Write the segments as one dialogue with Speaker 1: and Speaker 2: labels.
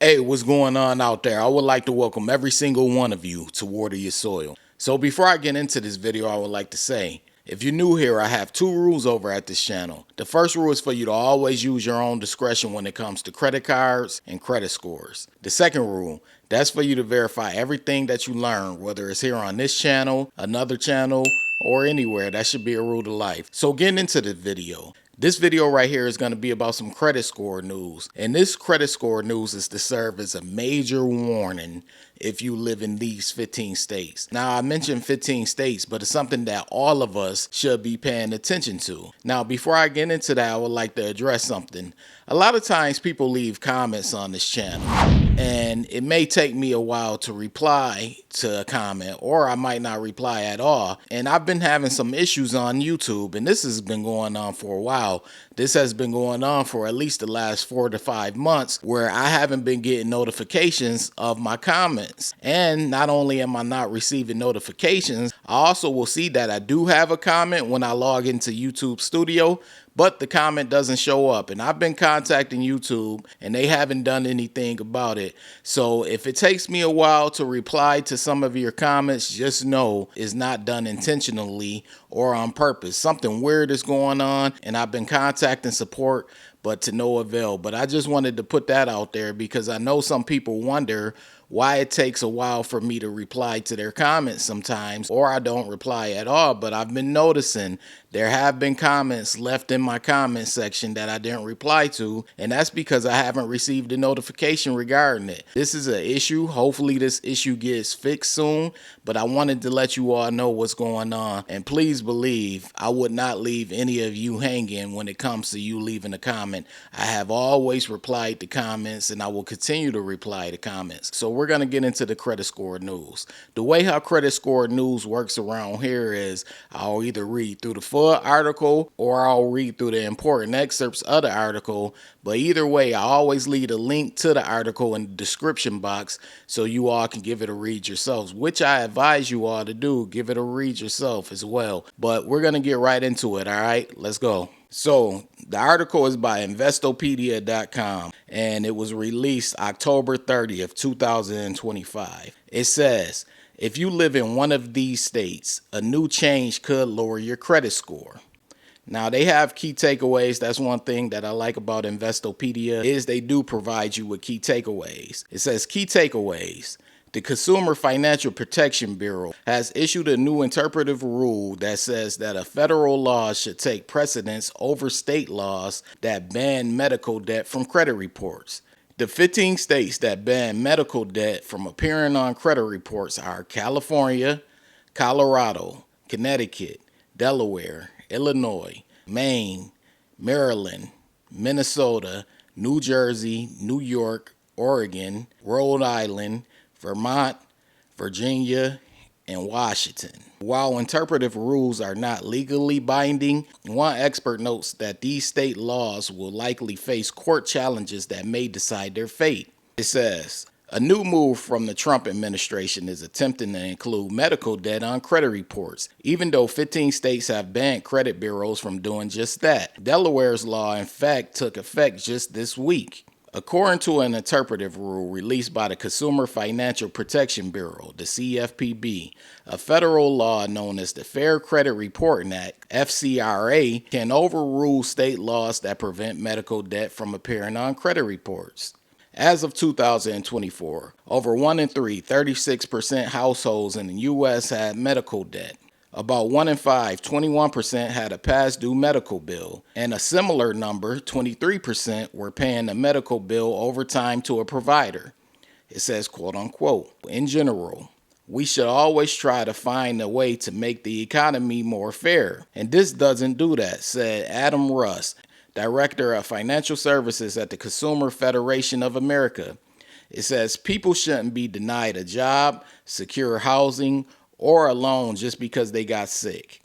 Speaker 1: Hey, what's going on out there? I would like to welcome every single one of you to Water Your Soil. So before I get into this video, I would like to say, if you're new here, I have two rules over at this channel. The first rule is for you to always use your own discretion when it comes to credit cards and credit scores. The second rule, that's for you to verify everything that you learn, whether it's here on this channel, another channel, or anywhere. That should be a rule to life. So getting into the video. This video right here is going to be about some credit score news. And this credit score news is to serve as a major warning if you live in these 15 states. Now, I mentioned 15 states, but it's something that all of us should be paying attention to. Now, before I get into that, I would like to address something. A lot of times people leave comments on this channel, and it may take me a while to reply to a comment, or I might not reply at all. And I've been having some issues on YouTube, and this has been going on for a while. This has been going on for at least the last 4 to 5 months, where I haven't been getting notifications of my comments. And not only am I not receiving notifications, I also will see that I do have a comment when I log into YouTube Studio, but the comment doesn't show up. And I've been contacting YouTube and they haven't done anything about it. So if it takes me a while to reply to some of your comments, just know it's not done intentionally or on purpose. Something weird is going on, and I've been contacting support, but to no avail. But I just wanted to put that out there because I know some people wonder why it takes a while for me to reply to their comments sometimes, or I don't reply at all. But I've been noticing there have been comments left in my comment section that I didn't reply to, and that's because I haven't received a notification regarding it. This is an issue. Hopefully this issue gets fixed soon, but I wanted to let you all know what's going on. And please believe I would not leave any of you hanging when it comes to you leaving a comment. I have always replied to comments, and I will continue to reply to comments. So we're going to get into the credit score news. The way how credit score news works around here is I'll either read through the full article or I'll read through the important excerpts of the article. But either way, I always leave a link to the article in the description box so you all can give it a read yourselves, which I advise you all to do. Give it a read yourself as well. But we're going to get right into it. All right, let's go. So the article is by Investopedia.com, and it was released October 30th, 2025. It says, if you live in one of these states, a new change could lower your credit score. Now, they have key takeaways. That's one thing that I like about Investopedia is they do provide you with key takeaways. It says key takeaways. The Consumer Financial Protection Bureau has issued a new interpretive rule that says that a federal law should take precedence over state laws that ban medical debt from credit reports. The 15 states that ban medical debt from appearing on credit reports are California, Colorado, Connecticut, Delaware, Illinois, Maine, Maryland, Minnesota, New Jersey, New York, Oregon, Rhode Island, Vermont, Virginia, and Washington. While interpretive rules are not legally binding, one expert notes that these state laws will likely face court challenges that may decide their fate. It says, a new move from the Trump administration is attempting to include medical debt on credit reports, even though 15 states have banned credit bureaus from doing just that. Delaware's law, in fact, took effect just this week. According to an interpretive rule released by the Consumer Financial Protection Bureau, the CFPB, a federal law known as the Fair Credit Reporting Act, FCRA, can overrule state laws that prevent medical debt from appearing on credit reports. As of 2024, over 1 in 3, 36% households in the U.S. had medical debt. About 1 in 5, 21% had a past due medical bill, and a similar number, 23%, were paying a medical bill over time to a provider. It says, quote unquote, in general, we should always try to find a way to make the economy more fair. And this doesn't do that, said Adam Russ, Director of Financial Services at the Consumer Federation of America. It says people shouldn't be denied a job, secure housing, or a loan just because they got sick.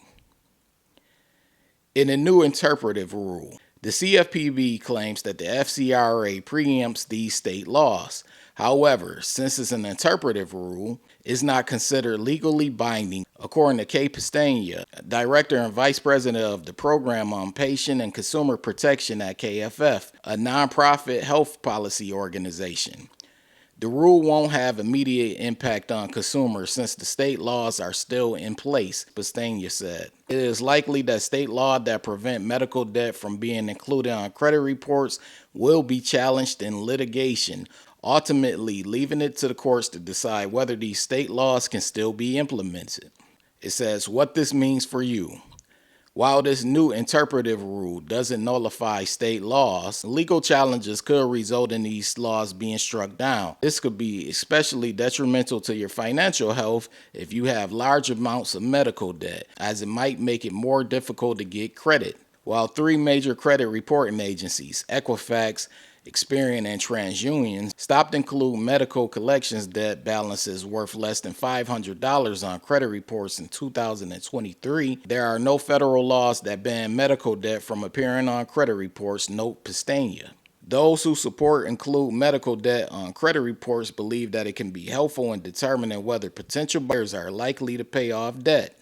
Speaker 1: In a new interpretive rule, the CFPB claims that the FCRA preempts these state laws. However, since it's an interpretive rule, it's not considered legally binding, according to Kay Pestana, Director and Vice President of the Program on Patient and Consumer Protection at KFF, a nonprofit health policy organization. The rule won't have immediate impact on consumers since the state laws are still in place, Pestana said. It is likely that state laws that prevent medical debt from being included on credit reports will be challenged in litigation, ultimately leaving it to the courts to decide whether these state laws can still be implemented. It says what this means for you. While this new interpretive rule doesn't nullify state laws, legal challenges could result in these laws being struck down. This could be especially detrimental to your financial health if you have large amounts of medical debt, as it might make it more difficult to get credit. While three major credit reporting agencies, Equifax, Experian, and TransUnion, stopped including medical collections debt balances worth less than $500 on credit reports in 2023, there are no federal laws that ban medical debt from appearing on credit reports, note Pestana. Those who support include medical debt on credit reports believe that it can be helpful in determining whether potential buyers are likely to pay off debt.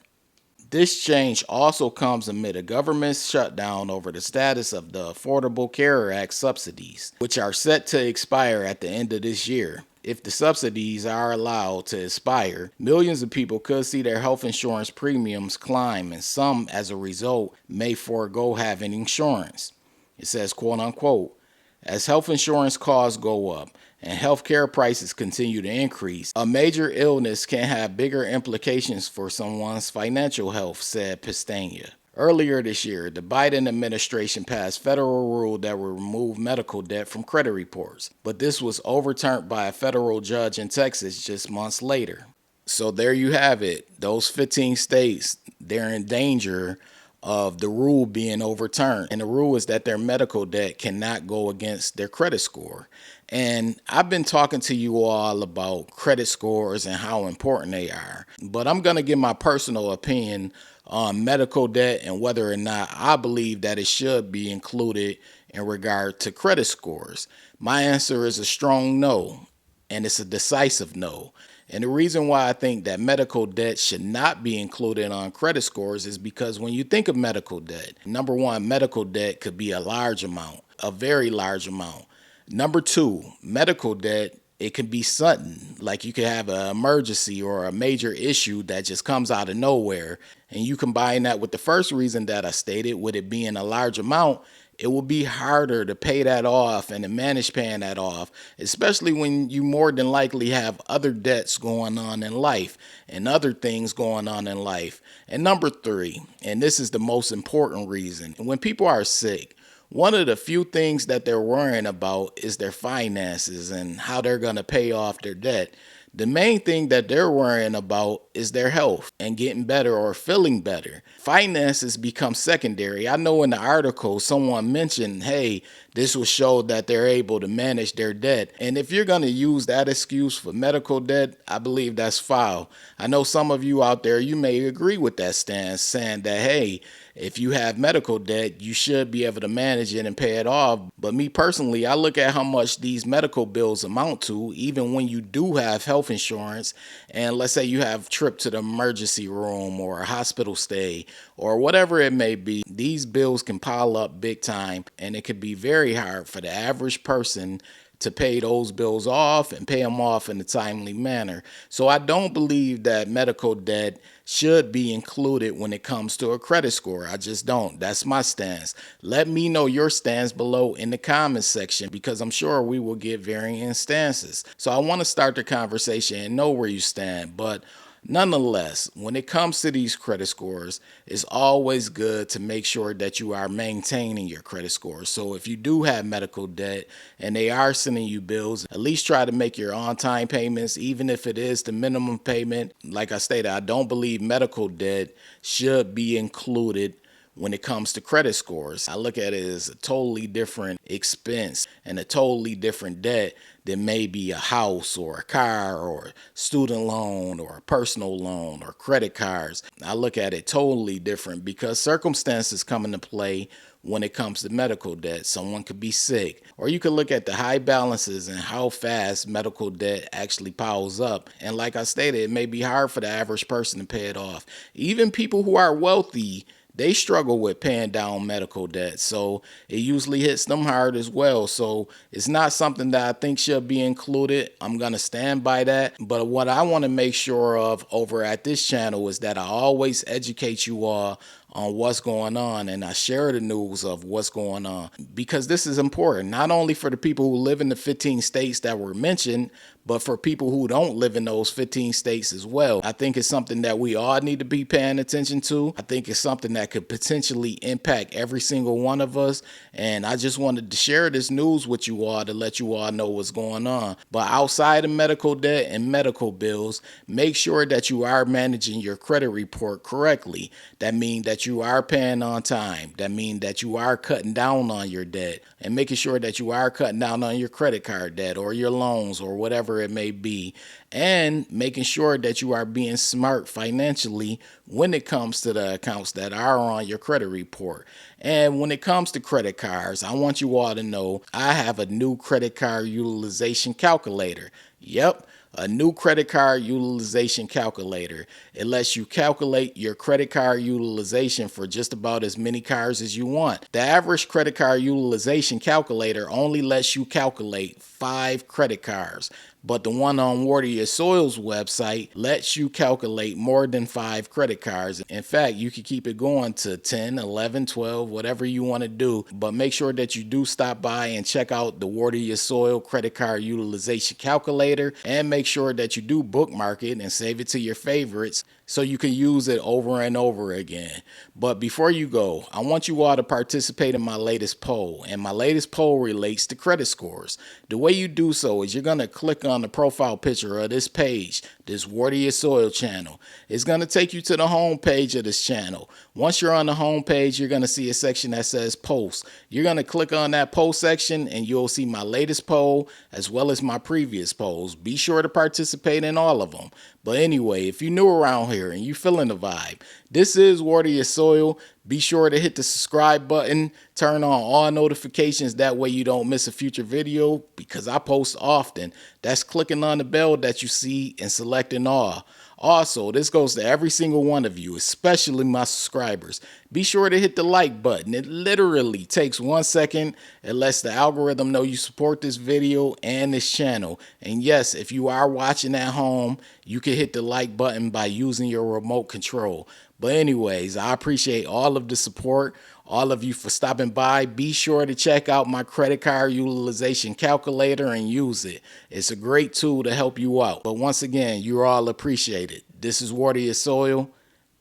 Speaker 1: This change also comes amid a government shutdown over the status of the Affordable Care Act subsidies, which are set to expire at the end of this year. If the subsidies are allowed to expire, millions of people could see their health insurance premiums climb, and some, as a result, may forego having insurance. It says, quote unquote, as health insurance costs go up and healthcare prices continue to increase, a major illness can have bigger implications for someone's financial health, said Pestana. Earlier this year, the Biden administration passed federal rule that would remove medical debt from credit reports, but this was overturned by a federal judge in Texas just months later. So there you have it. Those 15 states, they're in danger of the rule being overturned. And the rule is that their medical debt cannot go against their credit score. And I've been talking to you all about credit scores and how important they are. But I'm going to give my personal opinion on medical debt and whether or not I believe that it should be included in regard to credit scores. My answer is a strong no, and it's a decisive no. And the reason why I think that medical debt should not be included on credit scores is because when you think of medical debt, number one, medical debt could be a large amount, a very large amount. Number two, medical debt, it can be sudden, like you could have an emergency or a major issue that just comes out of nowhere. And you combine that with the first reason that I stated, with it being a large amount, it will be harder to pay that off and to manage paying that off, especially when you more than likely have other debts going on in life and other things going on in life. And number three, and this is the most important reason, when people are sick, one of the few things that they're worrying about is their finances and how they're going to pay off their debt. The main thing that they're worrying about is their health and getting better or feeling better. Finances become secondary. I know in the article someone mentioned, hey, this will show that they're able to manage their debt. And if you're going to use that excuse for medical debt, I believe that's foul. I know some of you out there, you may agree with that stance, saying that, hey, if you have medical debt, you should be able to manage it and pay it off. But me personally, I look at how much these medical bills amount to, even when you do have health insurance. And let's say you have a trip to the emergency room or a hospital stay or whatever it may be, these bills can pile up big time, and it could be very hard for the average person to pay those bills off and pay them off in a timely manner. So I don't believe that medical debt should be included when it comes to a credit score. I just don't. That's my stance. Let me know your stance below in the comments section, because I'm sure we will get varying stances. So I want to start the conversation and know where you stand. But nonetheless, when it comes to these credit scores, it's always good to make sure that you are maintaining your credit score. So if you do have medical debt and they are sending you bills, at least try to make your on-time payments, even if it is the minimum payment. Like I stated, I don't believe medical debt should be included when it comes to credit scores. I look at it as a totally different expense and a totally different debt than maybe a house or a car or a student loan or a personal loan or credit cards. I look at it totally different because circumstances come into play when it comes to medical debt. Someone could be sick, or you could look at the high balances and how fast medical debt actually piles up. And like I stated, it may be hard for the average person to pay it off. Even people who are wealthy, they struggle with paying down medical debt. So it usually hits them hard as well. So it's not something that I think should be included. I'm going to stand by that. But what I want to make sure of over at this channel is that I always educate you all on what's going on, and I share the news of what's going on, because this is important not only for the people who live in the 15 states that were mentioned, but for people who don't live in those 15 states as well. I think it's something that we all need to be paying attention to. I think it's something that could potentially impact every single one of us, and I just wanted to share this news with you all to let you all know what's going on. But outside of medical debt and medical bills, make sure that you are managing your credit report correctly. That means that you are paying on time. That means that you are cutting down on your debt and making sure that you are cutting down on your credit card debt or your loans or whatever it may be, and making sure that you are being smart financially when it comes to the accounts that are on your credit report. And when it comes to credit cards, I want you all to know I have a new credit card utilization calculator. Yep, a new credit card utilization calculator. It lets you calculate your credit card utilization for just about as many cards as you want. The average credit card utilization calculator only lets you calculate 5 credit cards, but the one on Water Your Soil's website lets you calculate more than 5 credit cards. In fact, you can keep it going to 10, 11, 12, whatever you want to do, but make sure that you do stop by and check out the Water Your Soil credit card utilization calculator, and make sure that you do bookmark it and save it to your favorites so you can use it over and over again. But before you go, I want you all to participate in my latest poll, and my latest poll relates to credit scores. The way you do so is you're going to click on the profile picture of this page, this Water Your Soil channel. It's going to take you to the home page of this channel. Once you're on the home page, you're going to see a section that says post. You're going to click on that post section and you'll see my latest poll as well as my previous polls. Be sure to participate in all of them. But anyway, if you're new around here and you feeling the vibe, this is Water Your Soil. Be sure to hit the subscribe button, turn on all notifications, that way you don't miss a future video, because I post often. That's clicking on the bell that you see and selecting all. Also, this goes to every single one of you, especially my subscribers. Be sure to hit the like button. It literally takes 1 second. It lets the algorithm know you support this video and this channel. And yes, if you are watching at home, you can hit the like button by using your remote control. But anyways, I appreciate all of the support, all of you for stopping by. Be sure to check out my credit card utilization calculator and use it. It's a great tool to help you out. But once again, you're all appreciated. This is Water Your Soil,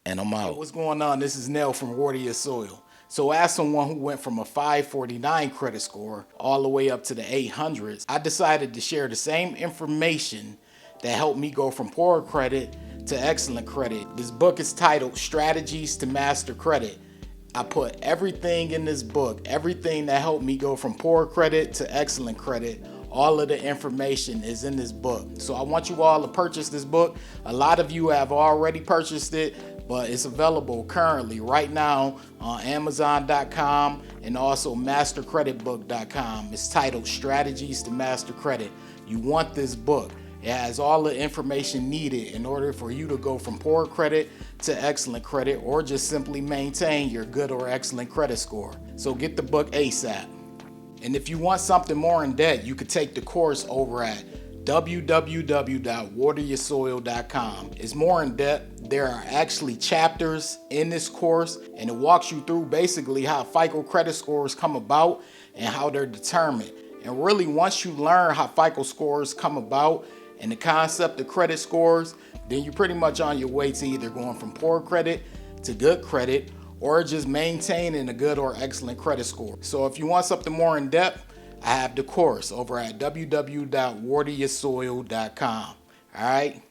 Speaker 1: and I'm out. What's going on? This is Nell from Water Your Soil. So as someone who went from a 549 credit score all the way up to the 800s, I decided to share the same information that helped me go from poor credit to excellent credit. This book is titled Strategies to Master Credit. I put everything in this book, everything that helped me go from poor credit to excellent credit. All of the information is in this book. So I want you all to purchase this book. A lot of you have already purchased it, but it's available currently right now on Amazon.com and also MasterCreditBook.com. It's titled Strategies to Master Credit. You want this book. It has all the information needed in order for you to go from poor credit to excellent credit, or just simply maintain your good or excellent credit score. So get the book ASAP. And if you want something more in depth, you could take the course over at www.wateryoursoil.com. It's more in depth. There are actually chapters in this course, and it walks you through basically how FICO credit scores come about and how they're determined. And really, once you learn how FICO scores come about and the concept of credit scores, then you're pretty much on your way to either going from poor credit to good credit, or just maintaining a good or excellent credit score. So if you want something more in depth, I have the course over at www.wateryoursoil.com. All right.